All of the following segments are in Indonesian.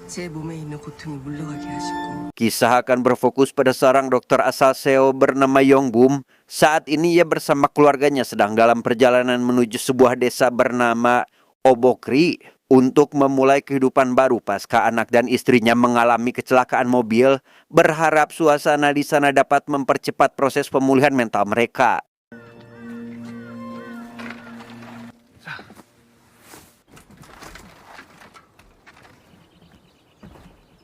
제 몸에 있는 고통이 물러가게 하시고. Kisah akan berfokus pada seorang dokter asal Seoul bernama Yongbum. Saat ini ia bersama keluarganya sedang dalam perjalanan menuju sebuah desa bernama Obokri untuk memulai kehidupan baru pasca anak dan istrinya mengalami kecelakaan mobil, berharap suasana di sana dapat mempercepat proses pemulihan mental mereka.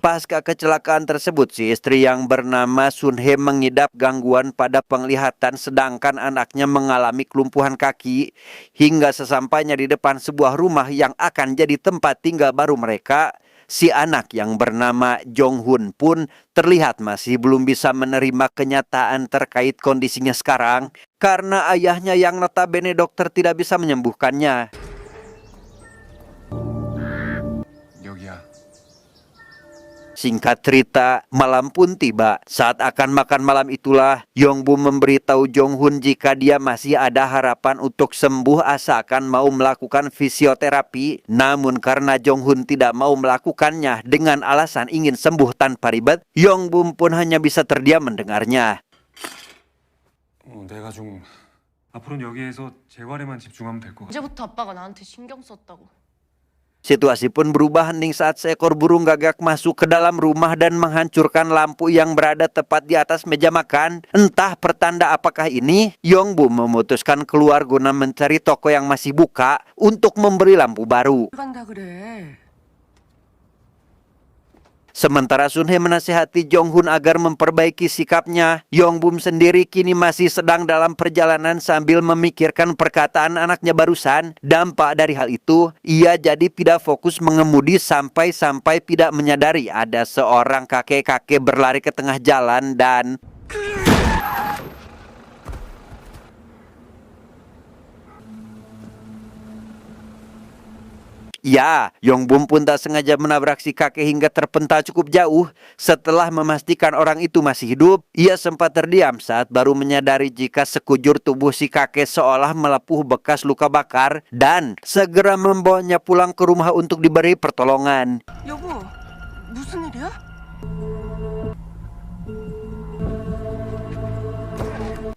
Pasca kecelakaan tersebut, si istri yang bernama Sun He mengidap gangguan pada penglihatan sedangkan anaknya mengalami kelumpuhan kaki. Hingga sesampainya di depan sebuah rumah yang akan jadi tempat tinggal baru mereka, si anak yang bernama Jong Hun pun terlihat masih belum bisa menerima kenyataan terkait kondisinya sekarang karena ayahnya yang notabene dokter tidak bisa menyembuhkannya. Singkat cerita, malam pun tiba. Saat akan makan malam itulah, Yongbum memberitahu Jong Hun jika dia masih ada harapan untuk sembuh asalkan mau melakukan fisioterapi. Namun karena Jong Hun tidak mau melakukannya dengan alasan ingin sembuh tanpa ribet, Yongbum pun hanya bisa terdiam mendengarnya. 내가 좀 앞으로는 여기에서 재활에만 집중하면 될 것 같아. 언제부터 아빠가 나한테 신경 썼다고. Situasi pun berubah hening saat seekor burung gagak masuk ke dalam rumah dan menghancurkan lampu yang berada tepat di atas meja makan. Entah pertanda apakah ini, Yongbum memutuskan keluar guna mencari toko yang masih buka untuk memberi lampu baru. 간다 그래. Sementara Sun He menasihati Jong Hun agar memperbaiki sikapnya, Yongbum sendiri kini masih sedang dalam perjalanan sambil memikirkan perkataan anaknya barusan. Dampak dari hal itu, ia jadi tidak fokus mengemudi sampai-sampai tidak menyadari ada seorang kakek-kakek berlari ke tengah jalan dan... Ya, Yongbum pun tak sengaja menabrak si kakek hingga terpental cukup jauh. Setelah memastikan orang itu masih hidup, ia sempat terdiam saat baru menyadari jika sekujur tubuh si kakek seolah melepuh bekas luka bakar dan segera membawanya pulang ke rumah untuk diberi pertolongan. 여보, 무슨 일이야?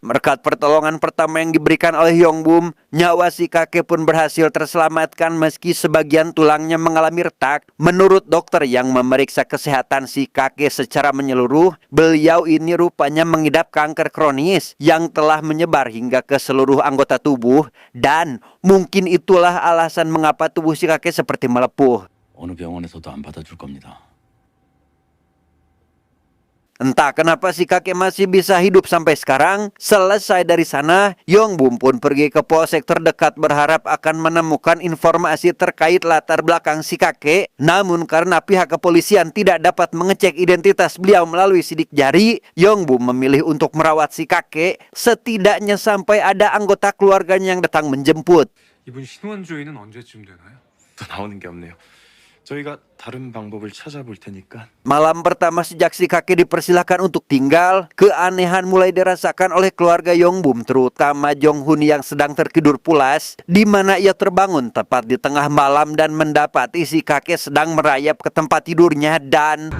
Berkat pertolongan pertama yang diberikan oleh Yongbum, nyawa si kakek pun berhasil terselamatkan meski sebagian tulangnya mengalami retak. Menurut dokter yang memeriksa kesehatan si kakek secara menyeluruh, beliau ini rupanya mengidap kanker kronis yang telah menyebar hingga ke seluruh anggota tubuh dan mungkin itulah alasan mengapa tubuh si kakek seperti melepuh. 어느 병원에서도 안 받아줄 겁니다. Entah kenapa si kakek masih bisa hidup sampai sekarang. Selesai dari sana, Yongbum pun pergi ke polsek terdekat berharap akan menemukan informasi terkait latar belakang si kakek. Namun karena pihak kepolisian tidak dapat mengecek identitas beliau melalui sidik jari, Yongbum memilih untuk merawat si kakek setidaknya sampai ada anggota keluarganya yang datang menjemput. 이분 신원조회는 언제쯤 되나요? 또 나오는 게 없네요. 저희가 다른 방법을 찾아볼 테니까. Malam pertama sejak si kakek dipersilahkan untuk tinggal, keanehan mulai dirasakan oleh keluarga Yongbum, terutama Jong Hun yang sedang tertidur pulas, di mana ia terbangun tepat di tengah malam dan mendapati si kakek sedang merayap ke tempat tidurnya dan...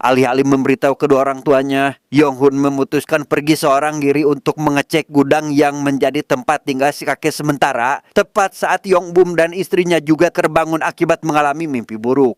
Alih-alih memberitahu kedua orang tuanya, Yong Hun memutuskan pergi seorang diri untuk mengecek gudang yang menjadi tempat tinggal si kakek sementara, tepat saat Yongbum dan istrinya juga terbangun akibat mengalami mimpi buruk.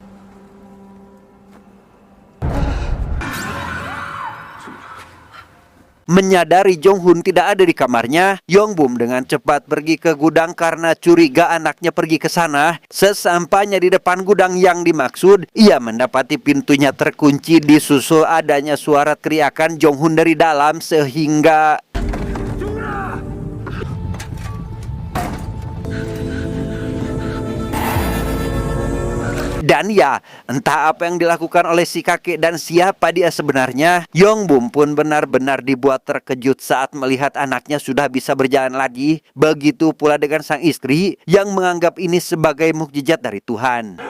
Menyadari Jong Hun tidak ada di kamarnya, Yongbum dengan cepat pergi ke gudang karena curiga anaknya pergi ke sana. Sesampainya di depan gudang yang dimaksud, ia mendapati pintunya terkunci disusul adanya suara teriakan Jong Hun dari dalam sehingga... Dan ya, entah apa yang dilakukan oleh si kakek dan siapa dia sebenarnya, Yongbum pun benar-benar dibuat terkejut saat melihat anaknya sudah bisa berjalan lagi. Begitu pula dengan sang istri yang menganggap ini sebagai mukjizat dari Tuhan.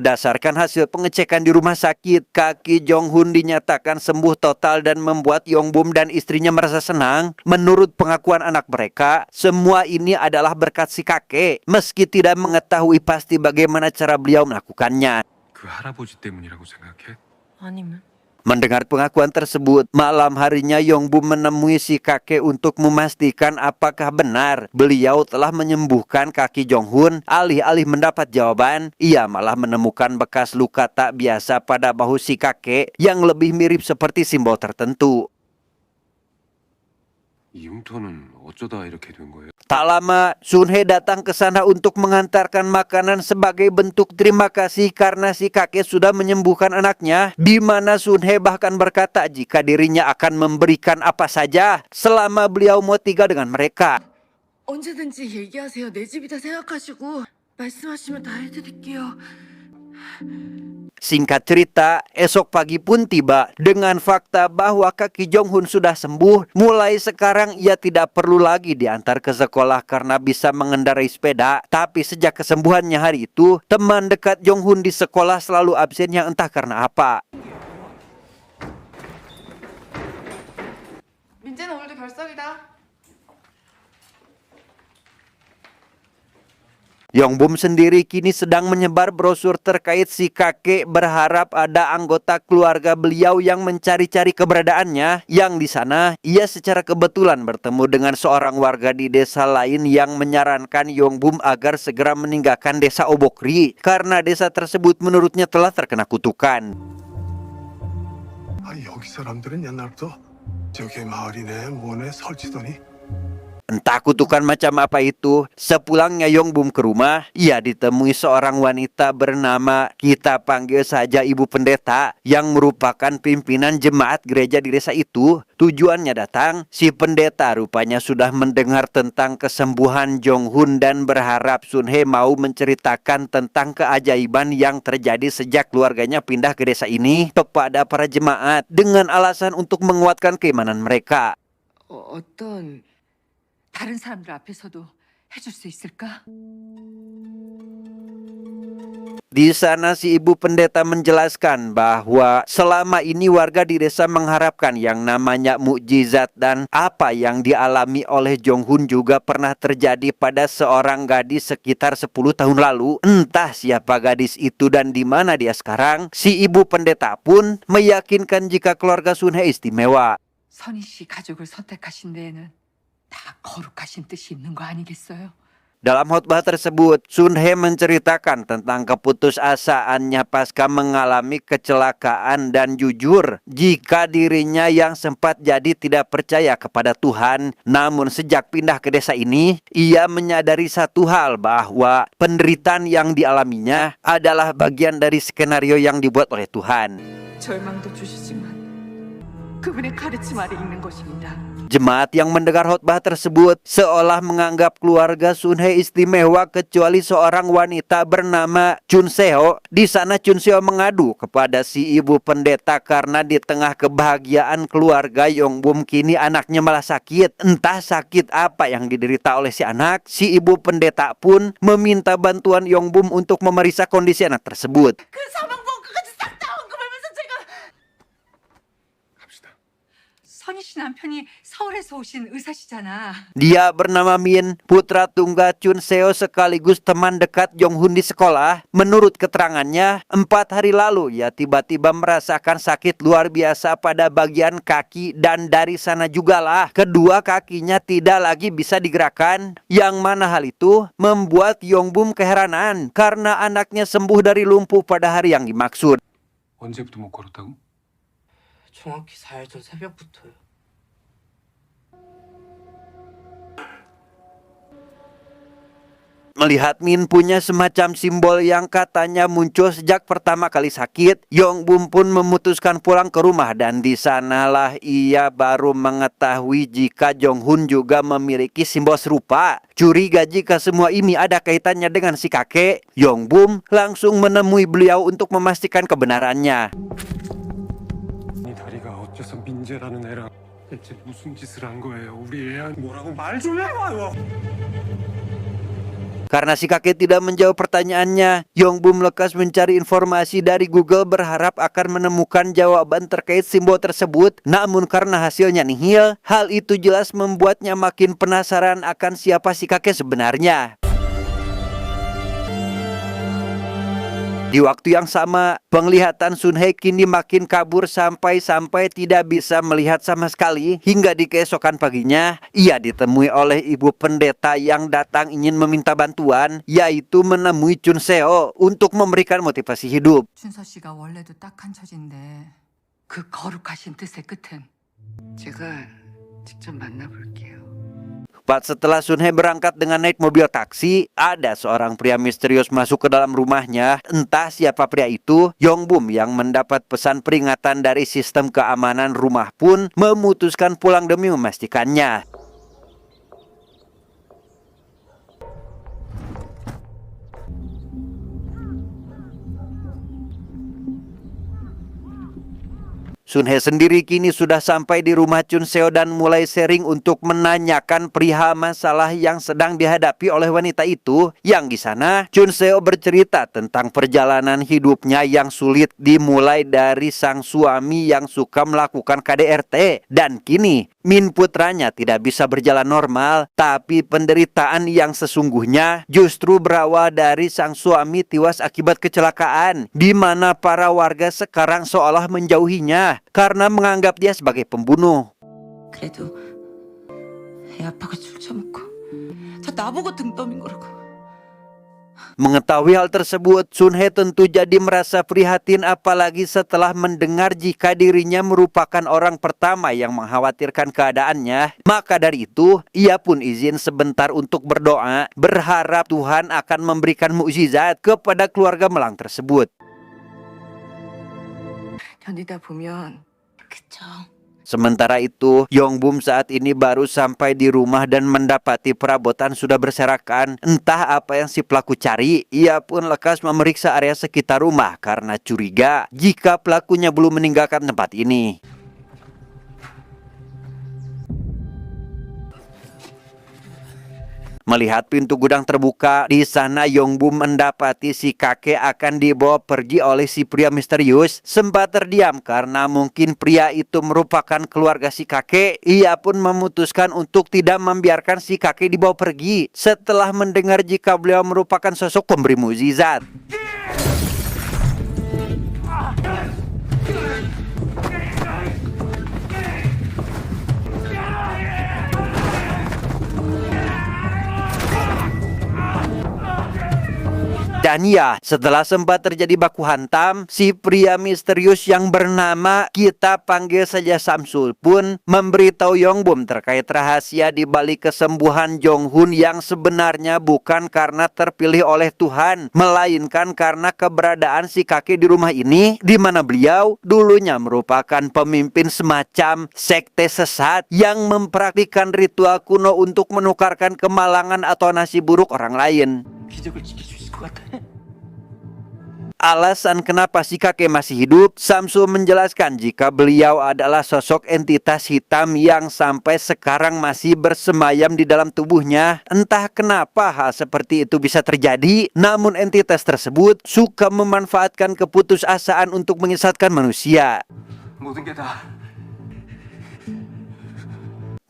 Berdasarkan hasil pengecekan di rumah sakit, kaki Jong-hun dinyatakan sembuh total dan membuat Yong-bum dan istrinya merasa senang. Menurut pengakuan anak mereka, semua ini adalah berkat si kakek, meski tidak mengetahui pasti bagaimana cara beliau melakukannya. 그 할아버지 때문이라고 생각해? 아니면? Mendengar pengakuan tersebut, malam harinya Yong-bum menemui si kakek untuk memastikan apakah benar beliau telah menyembuhkan kaki Jong-hun. Alih-alih mendapat jawaban, ia malah menemukan bekas luka tak biasa pada bahu si kakek yang lebih mirip seperti simbol tertentu. 이 흉터는 어쩌다 이렇게 된 거예요? Tak lama, Sun-hye datang ke sana untuk mengantarkan makanan sebagai bentuk terima kasih karena si kakek sudah menyembuhkan anaknya, di mana Sun-hye bahkan berkata jika dirinya akan memberikan apa saja selama beliau mau tinggal dengan mereka. 언제든지 얘기하세요. 내 집이다 생각하시고 말씀하시면 다 해드릴게요. Singkat cerita, esok pagi pun tiba dengan fakta bahwa kaki Jong-hun sudah sembuh. Mulai sekarang ia tidak perlu lagi diantar ke sekolah karena bisa mengendarai sepeda. Tapi sejak kesembuhannya hari itu, teman dekat Jong-hun di sekolah selalu absen yang entah karena apa. 민재는 오늘도 결석이다. Yong-bum sendiri kini sedang menyebar brosur terkait si kakek, berharap ada anggota keluarga beliau yang mencari-cari keberadaannya. Yang di sana, ia secara kebetulan bertemu dengan seorang warga di desa lain yang menyarankan Yong-bum agar segera meninggalkan desa Obokri karena desa tersebut menurutnya telah terkena kutukan. 아니 여기 사람들은 옛날부터 저게 마을이네 뭐네 설치더니 Entah kutukan macam apa itu, sepulangnya Yong-bum ke rumah, ia ditemui seorang wanita bernama, kita panggil saja Ibu Pendeta, yang merupakan pimpinan jemaat gereja di desa itu. Tujuannya datang, si pendeta rupanya sudah mendengar tentang kesembuhan Jong-hun dan berharap Sun-hye mau menceritakan tentang keajaiban yang terjadi sejak keluarganya pindah ke desa ini kepada para jemaat dengan alasan untuk menguatkan keimanan mereka. 어떤 다른 사람들 앞에서도 해줄 수 있을까? Di sana si ibu pendeta menjelaskan bahwa selama ini warga di desa mengharapkan yang namanya mukjizat dan apa yang dialami oleh Jong-hun juga pernah terjadi pada seorang gadis sekitar 10 tahun lalu. Entah siapa gadis itu dan di mana dia sekarang, si ibu pendeta pun meyakinkan jika keluarga Sun-hye istimewa. 선희 씨 가족을 선택하신 데에는 다 거룩하신 뜻이 있는 거 아니겠어요? Dalam khotbah tersebut, Sun-hye menceritakan tentang keputusasaannya pasca mengalami kecelakaan dan jujur jika dirinya yang sempat jadi tidak percaya kepada Tuhan. Namun sejak pindah ke desa ini, ia menyadari satu hal bahwa penderitaan yang dialaminya adalah bagian dari skenario yang dibuat oleh Tuhan. 절망도 주시지만 그분의 가르침 아래 있는 것입니다. Jemaat yang mendengar khotbah tersebut seolah menganggap keluarga Sun-hye istimewa kecuali seorang wanita bernama Chun Seo. Di sana Chun Seo mengadu kepada si ibu pendeta karena di tengah kebahagiaan keluarga Yong-bum kini anaknya malah sakit. Entah sakit apa yang diderita oleh si anak, si ibu pendeta pun meminta bantuan Yong-bum untuk memeriksa kondisi anak tersebut. 그 사망보험까지 싹 다 언급하면서 제가 갑시다. 선희 씨 남편이 서울에서 오신 의사시잖아. Dia bernama Min, putra tunggal Chun Seo sekaligus teman dekat Jong-hun di sekolah. Menurut keterangannya, 4 hari lalu ia tiba-tiba merasakan sakit luar biasa pada bagian kaki dan dari sana jugalah kedua kakinya tidak lagi bisa digerakkan. Yang mana hal itu membuat Yong-bum keheranan karena anaknya sembuh dari lumpuh pada hari yang dimaksud. 언제부터 못 걸었다고? 정확히 4일 전 새벽부터요. Melihat Min punya semacam simbol yang katanya muncul sejak pertama kali sakit, Yong-bum pun memutuskan pulang ke rumah dan di sanalah ia baru mengetahui jika Jong-hun juga memiliki simbol serupa. Curiga jika semua ini ada kaitannya dengan si kakek, Yong-bum langsung menemui beliau untuk memastikan kebenarannya. 이 다리가 어째서 민재라는 애랑 대체 무슨 짓을 한 거예요? 우리 애한테 뭐라고 말 좀 해봐요. Karena si kakek tidak menjawab pertanyaannya, Yongbum lekas mencari informasi dari Google berharap akan menemukan jawaban terkait simbol tersebut. Namun karena hasilnya nihil, hal itu jelas membuatnya makin penasaran akan siapa si kakek sebenarnya. Di waktu yang sama, penglihatan Sun He kini makin kabur sampai tidak bisa melihat sama sekali. Hingga di keesokan paginya, ia ditemui oleh ibu pendeta yang datang ingin meminta bantuan, yaitu menemui Chun Seo untuk memberikan motivasi hidup. 춘서 씨가 원래도 딱한 처진데 그 거룩하신 뜻의 끝은 제가 직접 만나볼게요. Tepat setelah Sun He berangkat dengan naik mobil taksi, ada seorang pria misterius masuk ke dalam rumahnya. Entah siapa pria itu, Yongbum yang mendapat pesan peringatan dari sistem keamanan rumah pun memutuskan pulang demi memastikannya. Sun He sendiri kini sudah sampai di rumah Chun Seo dan mulai sharing untuk menanyakan perihal masalah yang sedang dihadapi oleh wanita itu. Yang di sana, Chun Seo bercerita tentang perjalanan hidupnya yang sulit dimulai dari sang suami yang suka melakukan KDRT. Dan kini, Min putranya tidak bisa berjalan normal, tapi penderitaan yang sesungguhnya justru berawal dari sang suami tewas akibat kecelakaan, di mana para warga sekarang seolah menjauhinya karena menganggap dia sebagai pembunuh. 그래도 애 아빠가 술 처먹고 다 나보고 등 떠민 거라고. Mengetahui hal tersebut, Sun He tentu jadi merasa prihatin, apalagi setelah mendengar jika dirinya merupakan orang pertama yang mengkhawatirkan keadaannya. Maka dari itu, ia pun izin sebentar untuk berdoa, berharap Tuhan akan memberikan mukjizat kepada keluarga Melang tersebut. 견디다 보면 그쵸. Sementara itu, Yongbum saat ini baru sampai di rumah dan mendapati perabotan sudah berserakan. Entah apa yang si pelaku cari, ia pun lekas memeriksa area sekitar rumah karena curiga jika pelakunya belum meninggalkan tempat ini. Melihat pintu gudang terbuka, di sana Yongbum mendapati si kakek akan dibawa pergi oleh si pria misterius. Sempat terdiam karena mungkin pria itu merupakan keluarga si kakek. Ia pun memutuskan untuk tidak membiarkan si kakek dibawa pergi setelah mendengar jika beliau merupakan sosok pemberi mukjizat. Dan ya, setelah sempat terjadi baku hantam, si pria misterius yang bernama kita panggil saja Samsul pun memberitahu Yongbum terkait rahasia di balik kesembuhan Jong-hun yang sebenarnya bukan karena terpilih oleh Tuhan, melainkan karena keberadaan si kakek di rumah ini, di mana beliau dulunya merupakan pemimpin semacam sekte sesat yang mempraktikkan ritual kuno untuk menukarkan kemalangan atau nasib buruk orang lain. 기적을 지킬 수 있을 것 같아. Alasan kenapa si kakek masih hidup, Samsul menjelaskan jika beliau adalah sosok entitas hitam yang sampai sekarang masih bersemayam di dalam tubuhnya. Entah kenapa hal seperti itu bisa terjadi, namun entitas tersebut suka memanfaatkan keputusasaan untuk menyesatkan manusia. 모든 게 다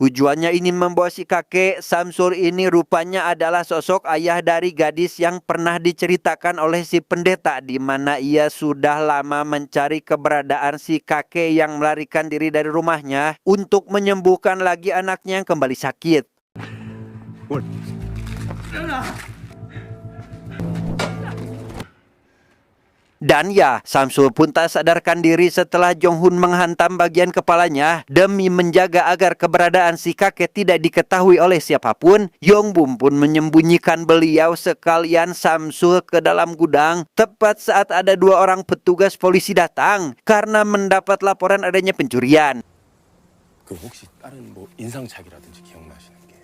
Tujuannya ingin membawa si kakek. Samsul ini rupanya adalah sosok ayah dari gadis yang pernah diceritakan oleh si pendeta, di mana ia sudah lama mencari keberadaan si kakek yang melarikan diri dari rumahnya untuk menyembuhkan lagi anaknya yang kembali sakit. Dan ya, Samsul pun tak sadarkan diri setelah Jong-hun menghantam bagian kepalanya. Demi menjaga agar keberadaan si kakek tidak diketahui oleh siapapun, Yongbum pun menyembunyikan beliau sekalian Samsul ke dalam gudang. Tepat saat ada dua orang petugas polisi datang karena mendapat laporan adanya pencurian. 그 혹시 다른 뭐 인상착이라든지 기억나시는 게?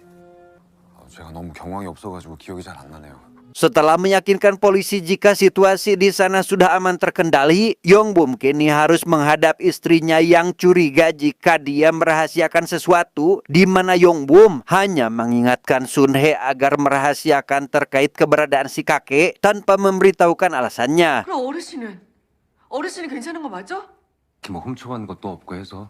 제가 너무 경황이 없어가지고 기억이 잘 안 나네요. Setelah meyakinkan polisi jika situasi di sana sudah aman terkendali, Yongbum kini harus menghadap istrinya yang curiga jika dia merahasiakan sesuatu, di mana Yongbum hanya mengingatkan Sunhae agar merahasiakan terkait keberadaan si kakek tanpa memberitahukan alasannya. 그럼 어르신이 괜찮은 거 맞아? 뭐 훔쳐간 것도 없고 해서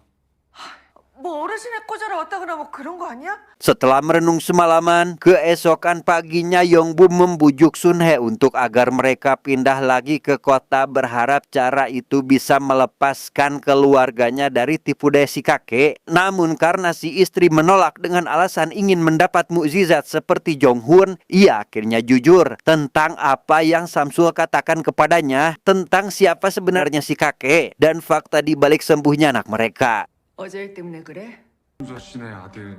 뭐 어르신의 꼬자로 왔다거나 뭐 그런 거 아니야? Setelah merenung semalaman, keesokan paginya Yongbum membujuk Sunhae untuk agar mereka pindah lagi ke kota, berharap cara itu bisa melepaskan keluarganya dari tipu daya si kakek. Namun karena si istri menolak dengan alasan ingin mendapat mukjizat seperti Jonghoon, ia akhirnya jujur tentang apa yang Samsul katakan kepadanya tentang siapa sebenarnya si kakek dan fakta di balik sembuhnya anak mereka. 어제 일 때문에 그래? 홍수아 씨네 아들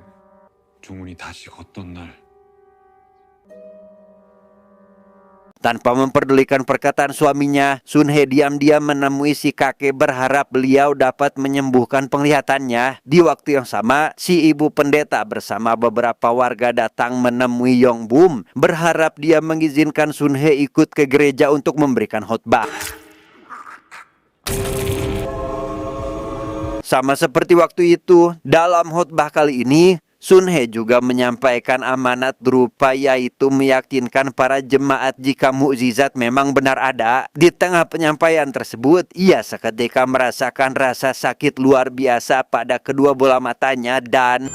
종훈이 다시 걷던 날 Tanpa memperdulikan perkataan suaminya, Sunhae diam-diam menemui si kakek berharap beliau dapat menyembuhkan penglihatannya. Di waktu yang sama, si ibu pendeta bersama beberapa warga datang menemui Yongbum, berharap dia mengizinkan Sunhae ikut ke gereja untuk memberikan khotbah. Sama seperti waktu itu, dalam khotbah kali ini, Sunhae juga menyampaikan amanat berupa yaitu meyakinkan para jemaat jika mukjizat memang benar ada. Di tengah penyampaian tersebut, ia seketika merasakan rasa sakit luar biasa pada kedua bola matanya dan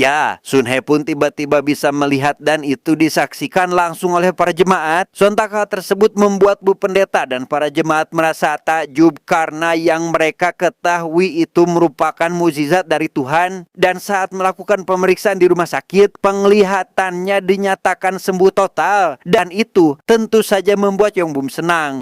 ya, Sunhae pun tiba-tiba bisa melihat dan itu disaksikan langsung oleh para jemaat. Sontak hal tersebut membuat Bu Pendeta dan para jemaat merasa takjub karena yang mereka ketahui itu merupakan mukjizat dari Tuhan. Dan saat melakukan pemeriksaan di rumah sakit, penglihatannya dinyatakan sembuh total. Dan itu tentu saja membuat Yongbum senang.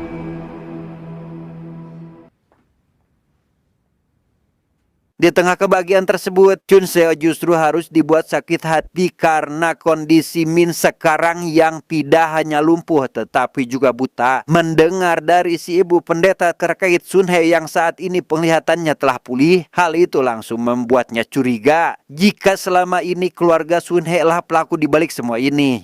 Di tengah kebahagiaan tersebut, Chun Seo justru harus dibuat sakit hati karena kondisi Min sekarang yang tidak hanya lumpuh tetapi juga buta. Mendengar dari si ibu pendeta terkait Sunhae yang saat ini penglihatannya telah pulih, hal itu langsung membuatnya curiga jika selama ini keluarga Sunhae lah pelaku di balik semua ini.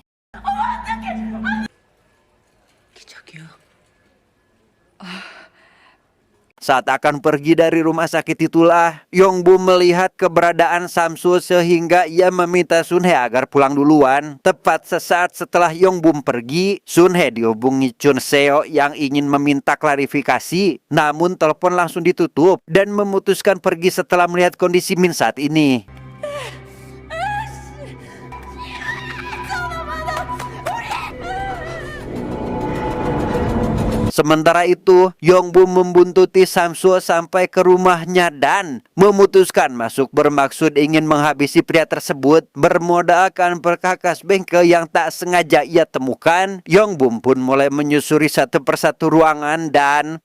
Saat akan pergi dari rumah sakit itulah, Yongbum melihat keberadaan Samsul sehingga ia meminta Sunhae agar pulang duluan. Tepat sesaat setelah Yongbum pergi, Sunhae dihubungi Chun Seo yang ingin meminta klarifikasi. Namun telepon langsung ditutup dan memutuskan pergi setelah melihat kondisi Min saat ini. Sementara itu, Yongbum membuntuti Samsul sampai ke rumahnya dan memutuskan masuk bermaksud ingin menghabisi pria tersebut. Bermodalkan perkakas bengkel yang tak sengaja ia temukan, Yongbum pun mulai menyusuri satu persatu ruangan dan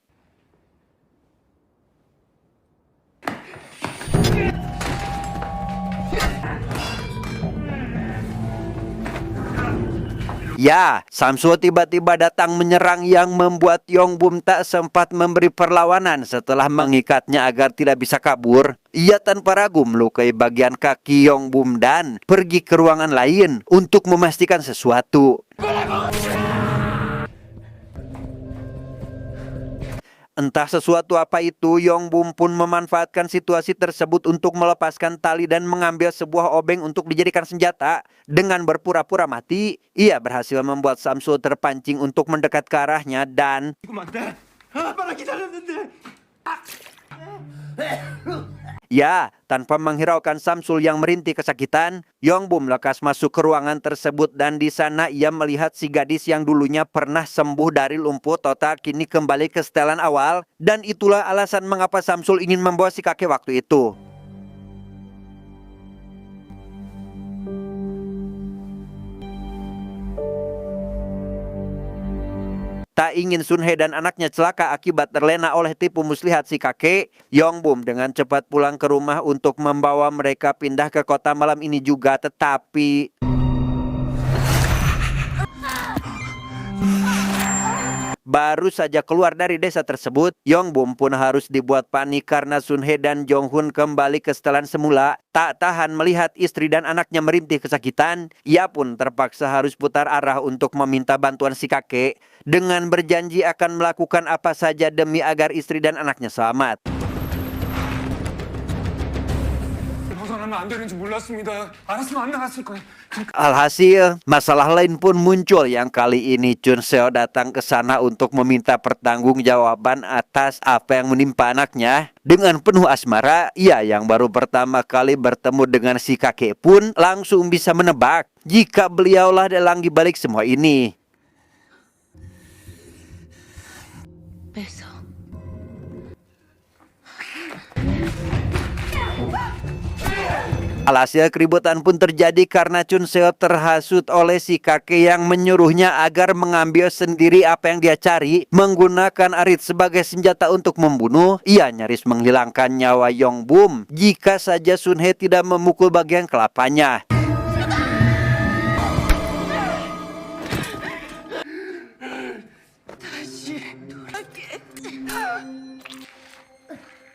ya, Samsul tiba-tiba datang menyerang yang membuat Yongbum tak sempat memberi perlawanan setelah mengikatnya agar tidak bisa kabur. Ia tanpa ragu melukai bagian kaki Yongbum dan pergi ke ruangan lain untuk memastikan sesuatu. Entah sesuatu apa itu, Yongbum pun memanfaatkan situasi tersebut untuk melepaskan tali dan mengambil sebuah obeng untuk dijadikan senjata. Dengan berpura-pura mati, ia berhasil membuat Samsul terpancing untuk mendekat ke arahnya dan ya, tanpa menghiraukan Samsul yang merintih kesakitan, Yongbum lekas masuk ke ruangan tersebut dan di sana ia melihat si gadis yang dulunya pernah sembuh dari lumpuh total kini kembali ke setelan awal, dan itulah alasan mengapa Samsul ingin membawa si kakek waktu itu. Tak ingin Sunhae dan anaknya celaka akibat terlena oleh tipu muslihat si kakek, Yongbum dengan cepat pulang ke rumah untuk membawa mereka pindah ke kota malam ini juga, tetapi baru saja keluar dari desa tersebut, Yongbum pun harus dibuat panik karena Sun Hye dan Jong Hun kembali ke setelan semula. Tak tahan melihat istri dan anaknya merintih kesakitan, ia pun terpaksa harus putar arah untuk meminta bantuan si kakek dengan berjanji akan melakukan apa saja demi agar istri dan anaknya selamat. 벗어나면 안 되는지 몰랐습니다. 알았으면 안 나갔을 거예요. Alhasil, masalah lain pun muncul yang kali ini Chun Seo datang ke sana untuk meminta pertanggungjawaban atas apa yang menimpa anaknya. Dengan penuh asmara, ia yang baru pertama kali bertemu dengan si kakek pun langsung bisa menebak jika beliaulah dalang di balik semua ini. 뺏어. Alhasil keributan pun terjadi karena Chun Seo terhasut oleh si kakek yang menyuruhnya agar mengambil sendiri apa yang dia cari, menggunakan arit sebagai senjata untuk membunuh. Ia nyaris menghilangkan nyawa Yongbum jika saja Sun Hye tidak memukul bagian kelapanya.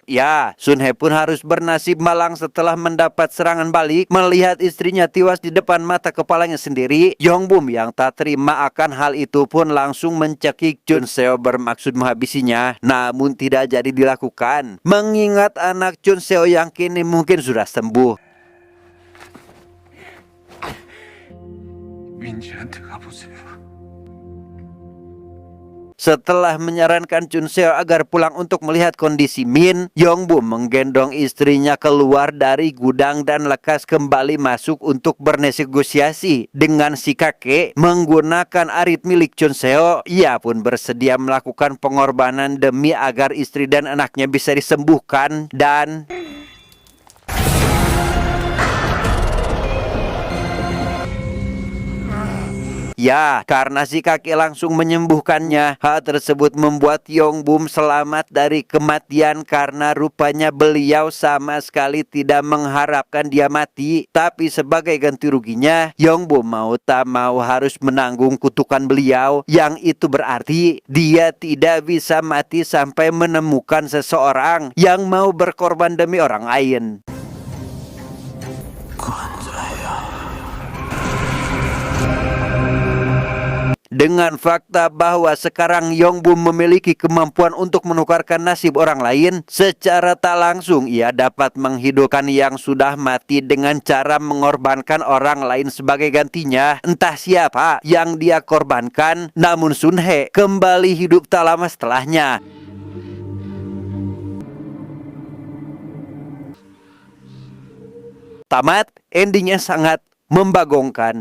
Ya, Sun Hye pun harus bernasib malang setelah mendapat serangan balik. Melihat istrinya tewas di depan mata kepalanya sendiri, Yongbum yang tak terima akan hal itu pun langsung mencekik Chun Seo bermaksud menghabisinya. Namun tidak jadi dilakukan, mengingat anak Chun Seo yang kini mungkin sudah sembuh. 민지한테 가보세요. Setelah menyarankan Chun Seo agar pulang untuk melihat kondisi Min, Yongbum menggendong istrinya keluar dari gudang dan lekas kembali masuk untuk bernegosiasi dengan si kakek menggunakan arit milik Chun Seo. Ia pun bersedia melakukan pengorbanan demi agar istri dan anaknya bisa disembuhkan dan... Ya, karena si kakek langsung menyembuhkannya. Hal tersebut membuat Yongbum selamat dari kematian karena rupanya beliau sama sekali tidak mengharapkan dia mati. Tapi sebagai ganti ruginya, Yongbum mau tak mau harus menanggung kutukan beliau. Yang itu berarti dia tidak bisa mati sampai menemukan seseorang yang mau berkorban demi orang lain. Dengan fakta bahwa sekarang Yongbum memiliki kemampuan untuk menukarkan nasib orang lain, secara tak langsung ia dapat menghidupkan yang sudah mati dengan cara mengorbankan orang lain sebagai gantinya. Entah siapa yang dia korbankan, namun Sun Hye kembali hidup tak lama setelahnya. Tamat, endingnya sangat membagongkan.